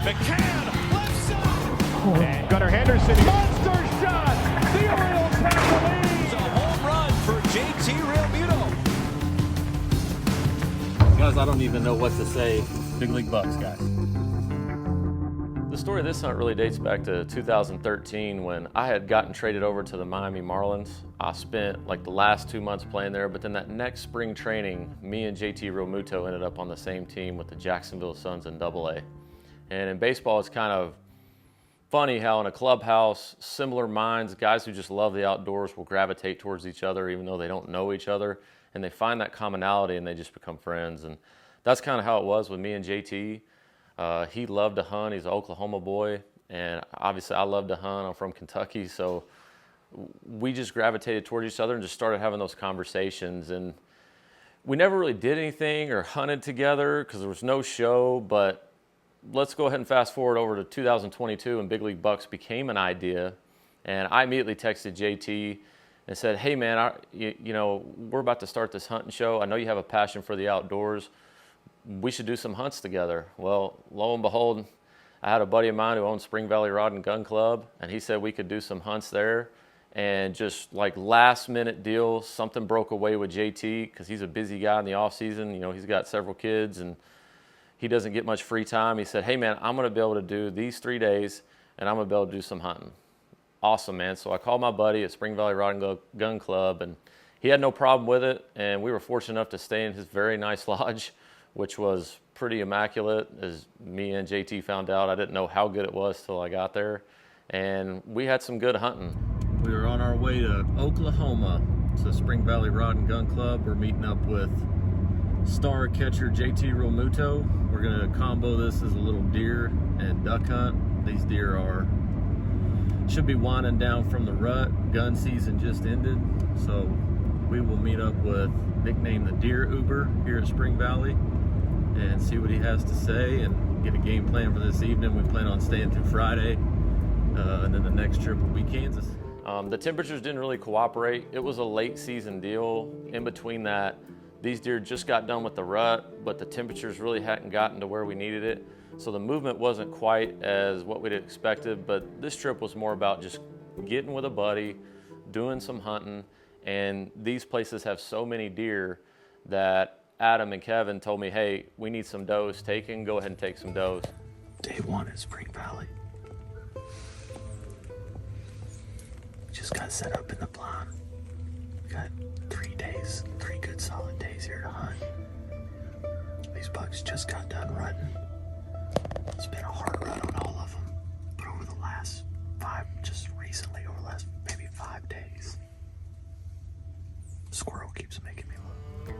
McCann, left side. Gunnar Henderson, monster shot. The Orioles have the lead. It's a home run for JT Realmuto. Guys, I don't even know what to say. Big League Bucks, guys. The story of this hunt really dates back to 2013 when I had gotten traded over to the Miami Marlins. I spent like the last 2 months playing there, but then that next spring training, me and JT Realmuto ended up on the same team with the Jacksonville Suns in AA. And in baseball, it's kind of funny how in a clubhouse, similar minds, guys who just love the outdoors will gravitate towards each other even though they don't know each other, and they find that commonality and they just become friends. And that's kind of how it was with me and JT. He loved to hunt. He's an Oklahoma boy, and obviously I love to hunt. I'm from Kentucky, so we just gravitated towards each other and just started having those conversations. And we never really did anything or hunted together because there was no show, but let's go ahead and fast forward over to 2022 and Big League Bucks became an idea. And I immediately texted JT and said, hey man, you know, we're about to start this hunting show. I know you have a passion for the outdoors. We should do some hunts together. Well, lo and behold, I had a buddy of mine who owns Spring Valley Rod and Gun Club, and he said we could do some hunts there. And just like last minute deal, something broke away with JT because he's a busy guy in the off season. You know, he's got several kids and he doesn't get much free time. He said, hey man, I'm gonna be able to do these 3 days and I'm gonna be able to do some hunting. Awesome, man. So I called my buddy at Spring Valley Rod and Gun Club, and he had no problem with it. And we were fortunate enough to stay in his very nice lodge, which was pretty immaculate. As me and JT found out, I didn't know how good it was till I got there. And we had some good hunting. We were on our way to Oklahoma to Spring Valley Rod and Gun Club. We're meeting up with star catcher JT Realmuto. We're gonna combo this as a little deer and duck hunt. These deer should be winding down from the rut. Gun season just ended, so we will meet up with nicknamed the Deer Uber here at Spring Valley and see what he has to say and get a game plan for this evening. We plan on staying through Friday, and then the next trip will be Kansas. The temperatures didn't really cooperate. It was a late season deal. In between that, these deer just got done with the rut, but the temperatures really hadn't gotten to where we needed it. So the movement wasn't quite as what we'd expected, but this trip was more about just getting with a buddy, doing some hunting, and these places have so many deer that Adam and Kevin told me, hey, we need some does taken. Go ahead and take some does. Day one at Spring Valley. Just got set up in the blind. We got 3 days, 3 good solid days here to hunt. These bucks just got done rutting. It's been a hard rut on all of them, but over the last 5, just recently, over the last maybe 5 days, squirrel keeps making me look.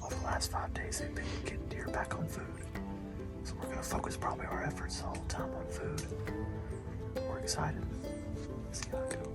Over the last 5 days, they've been getting deer back on food. So we're gonna focus probably our efforts the whole time on food. We're excited. Let's see how it goes.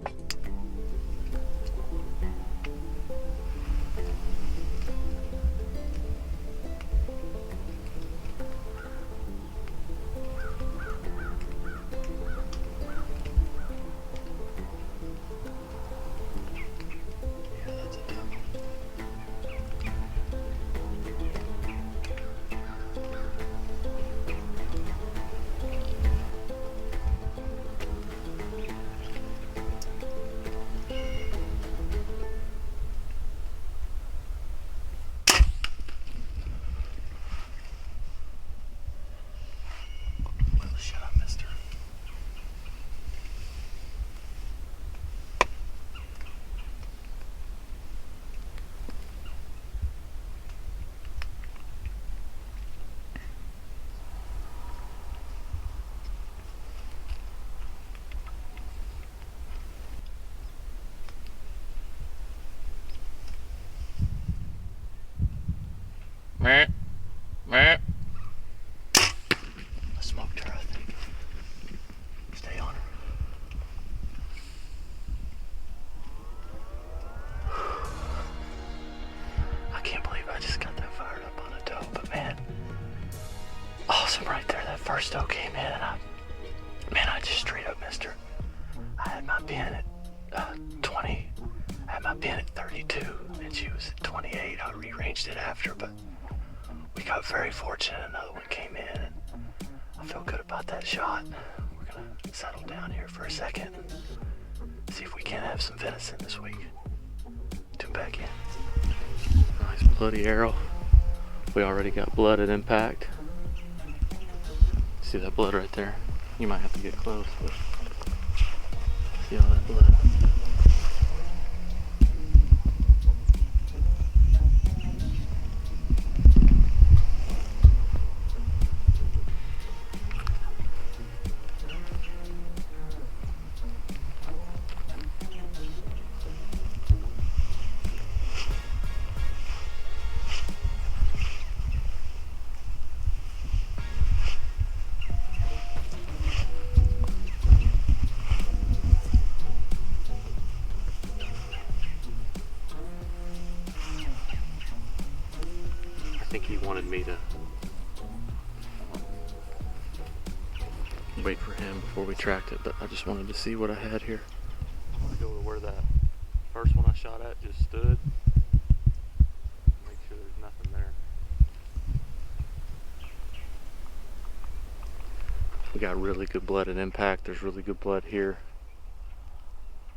Shut up, mister. Meh. Meh. I smoked her, I think. Stay on her. I can't believe I just got that fired up on a doe, but man, awesome right there. That first doe came in and I just straight up missed her. I had my pin at 20, I had my pin at 32 and she was at 28. I rearranged it after, but we got very fortunate. Another one came in and I feel good about that shot. We're gonna settle down here for a second. See if we can't have some venison this week. Tune back in. Nice bloody arrow. We already got blood at impact. See that blood right there? You might have to get close, but see all that blood. I think he wanted me to wait for him before we tracked it, but I just wanted to see what I had here. I want to go to where that first one I shot at just stood. Make sure there's nothing there. We got really good blood at impact. There's really good blood here.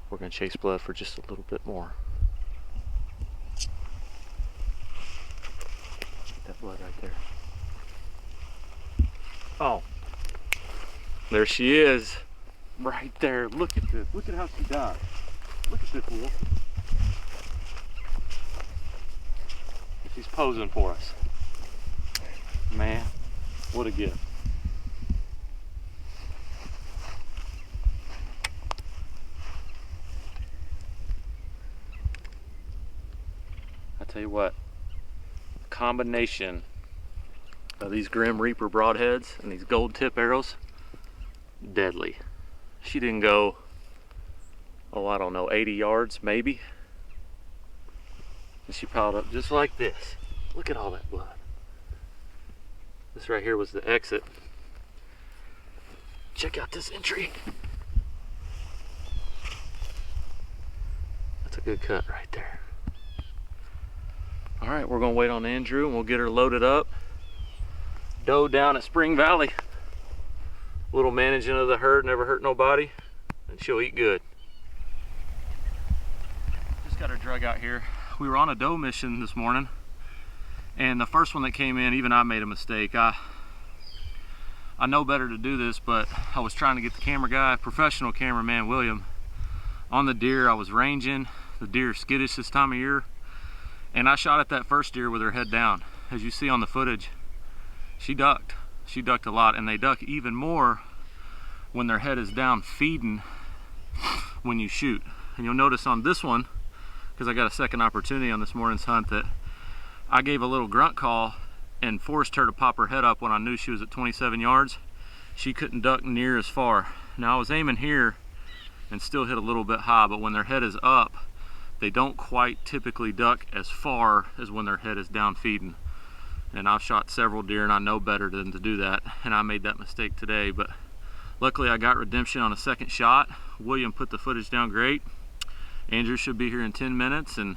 We're going to chase blood for just a little bit more. That blood right there. Oh, there she is, right there. Look at this. Look at how she died. Look at this wolf. She's posing for us. Man, what a gift. I tell you what. Combination of these Grim Reaper broadheads and these gold tip arrows, deadly. She didn't go, oh, I don't know, 80 yards maybe, and she piled up just like this. Look at all that blood. This right here was the exit. Check out this entry. That's a good cut right there. All right, we're gonna wait on Andrew and we'll get her loaded up. Doe down at Spring Valley. Little managing of the herd, never hurt nobody, and she'll eat good. Just got her drug out here. We were on a doe mission this morning, and the first one that came in, even I made a mistake. I know better to do this, but I was trying to get the camera guy, professional cameraman William, on the deer. I was ranging. The deer skittish this time of year. And I shot at that first deer with her head down. As you see on the footage, she ducked. She ducked a lot, and they duck even more when their head is down feeding when you shoot. And you'll notice on this one, because I got a second opportunity on this morning's hunt, that I gave a little grunt call and forced her to pop her head up when I knew she was at 27 yards. She couldn't duck near as far. Now I was aiming here and still hit a little bit high, but when their head is up, they don't quite typically duck as far as when their head is down feeding. And I've shot several deer and I know better than to do that, and I made that mistake today, but luckily I got redemption on a second shot. William put the footage down great. Andrew should be here in 10 minutes and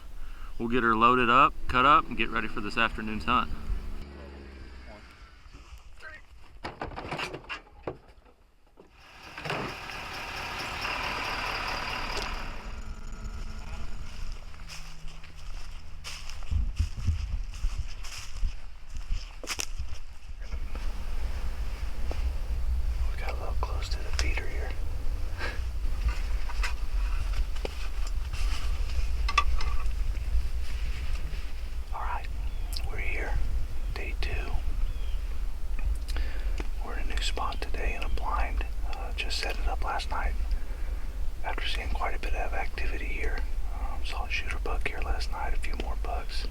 we'll get her loaded up, cut up, and get ready for this afternoon's hunt. Spot today in a blind. Just set it up last night after seeing quite a bit of activity here. Saw a shooter buck here last night, a few more bucks.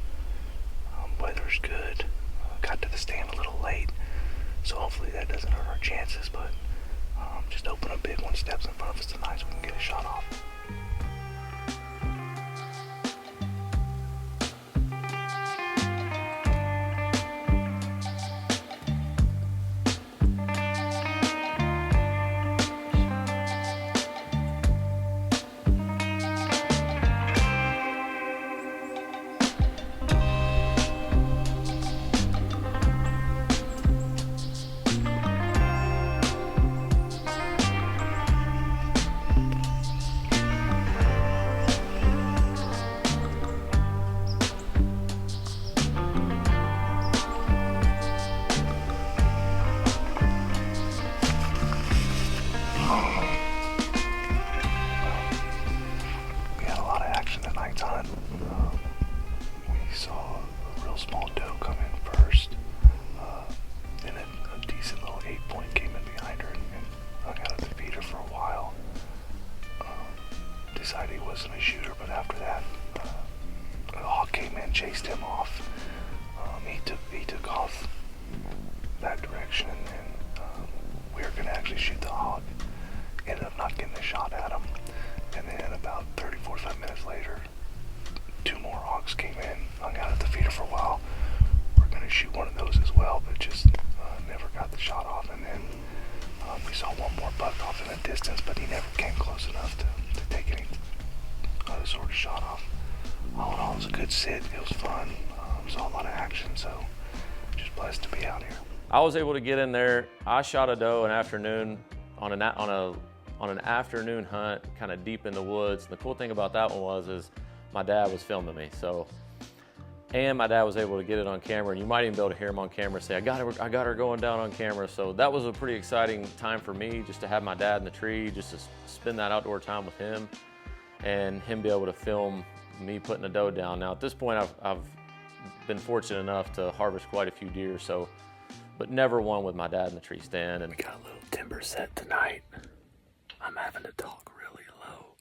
Weather's good. Got to the stand a little late, so hopefully that doesn't hurt our chances, but just open a big one, steps in front of us tonight so we can get a shot off. good sit. It was fun. Saw a lot of action, so just blessed to be out here. I was able to get in there. I shot a doe an afternoon on an afternoon hunt, kind of deep in the woods. And the cool thing about that one is my dad was filming me. And my dad was able to get it on camera, and you might even be able to hear him on camera say, I got her going down on camera. So that was a pretty exciting time for me, just to have my dad in the tree, just to spend that outdoor time with him, and him be able to film me putting a doe down. Now at this point, I've been fortunate enough to harvest quite a few deer, but never one with my dad in the tree stand. And we got a little timber set tonight. I'm having to talk really low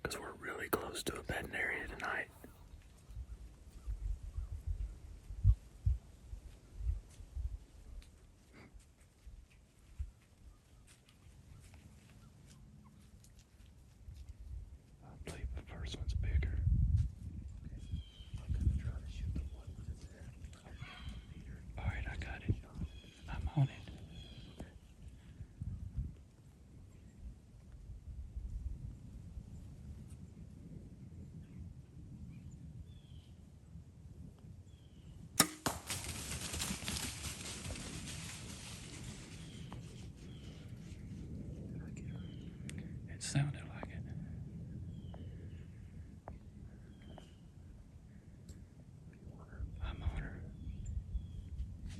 because we're really close to a bedding area tonight. I believe the first one's bigger. I'm gonna try to shoot the one that's there. All right, I got it. I'm on it. It sounded like it. I'm on her.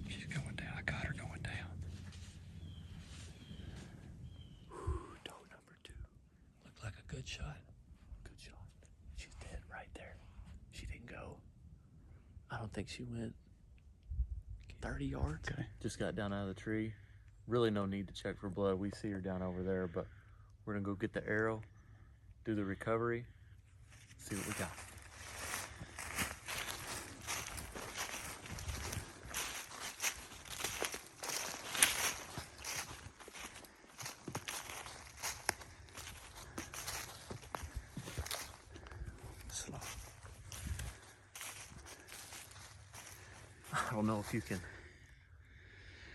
She's going down. I got her going down. Doe number 2. Looked like a good shot. Good shot. She's dead right there. She didn't go. I don't think she went 30 yards. Okay. Just got down out of the tree. Really no need to check for blood. We see her down over there, but we're gonna go get the arrow, do the recovery, see what we got. Slow. I don't know if you can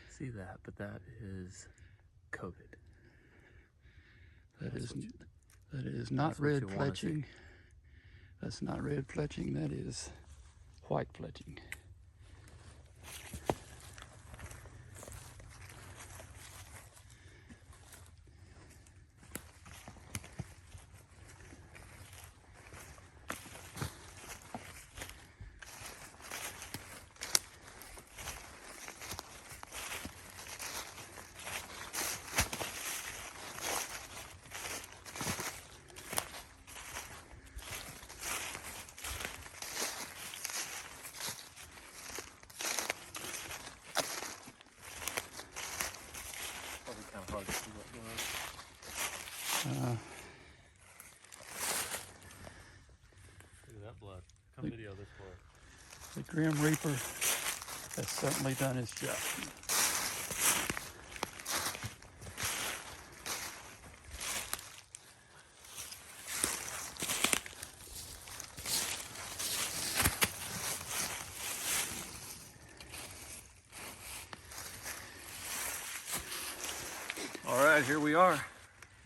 see that, but that is coated. That is that's not what red you wanna fletching. That's not red fletching. That is white fletching. Probably kind of hard to see what was. Look at that blood. Come video this for us. The Grim Reaper has certainly done his job. All right, here we are.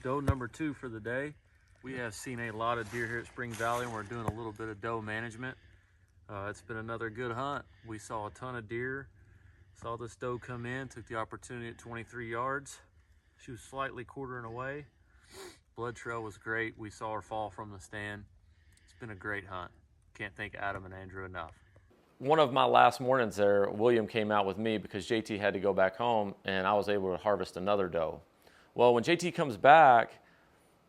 Doe number 2 for the day. We have seen a lot of deer here at Spring Valley, and we're doing a little bit of doe management. It's been another good hunt. We saw a ton of deer. Saw this doe come in, took the opportunity at 23 yards. She was slightly quartering away. Blood trail was great. We saw her fall from the stand. It's been a great hunt. Can't thank Adam and Andrew enough. One of my last mornings there, William came out with me because JT had to go back home, and I was able to harvest another doe. Well, when JT comes back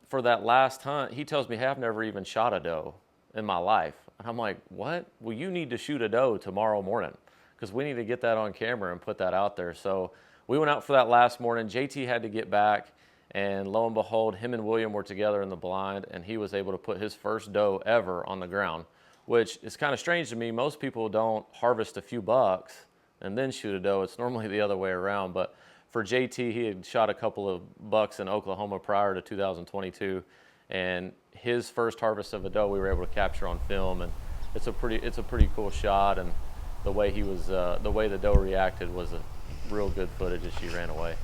for that last hunt, he tells me, hey, I've never even shot a doe in my life. And I'm like, what? Well, you need to shoot a doe tomorrow morning because we need to get that on camera and put that out there. So we went out for that last morning. JT had to get back, and lo and behold, him and William were together in the blind, and he was able to put his first doe ever on the ground, which is kind of strange to me. Most people don't harvest a few bucks and then shoot a doe. It's normally the other way around. But for JT, he had shot a couple of bucks in Oklahoma prior to 2022, and his first harvest of a doe we were able to capture on film, and it's a pretty cool shot. And the way the doe reacted was a real good footage as she ran away.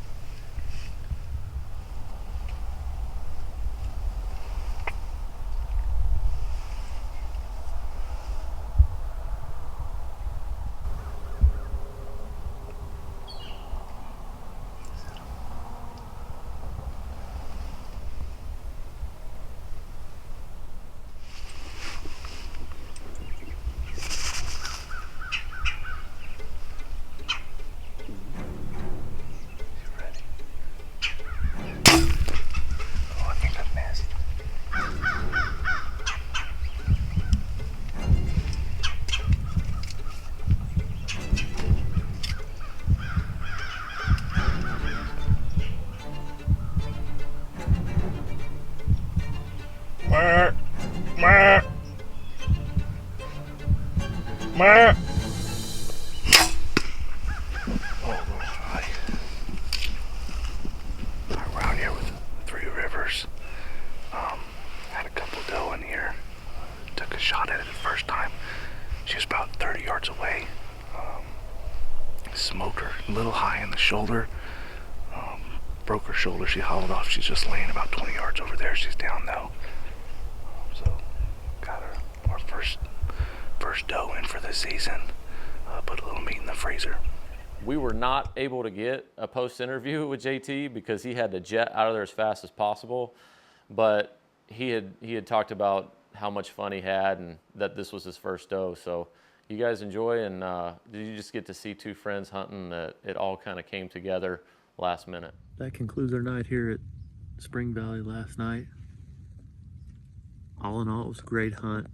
Hi. We're out here with Three Rivers. Had a couple doe in here. Took a shot at it the first time. She was about 30 yards away. Smoked her a little high in the shoulder. Broke her shoulder. She hauled off. She's just laying about 20 yards over there. She's down though. So got our first doe in for the season. Put a little meat in the freezer. We were not able to get a post-interview with JT because he had to jet out of there as fast as possible. But he had talked about how much fun he had and that this was his first doe. So you guys enjoy, and did you just get to see two friends hunting that it all kind of came together last minute? That concludes our night here at Spring Valley last night. All in all, it was a great hunt.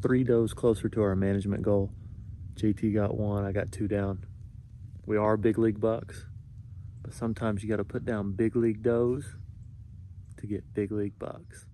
3 does closer to our management goal. JT got 1, I got 2 down. We are big league bucks, but sometimes you got to put down big league does to get big league bucks.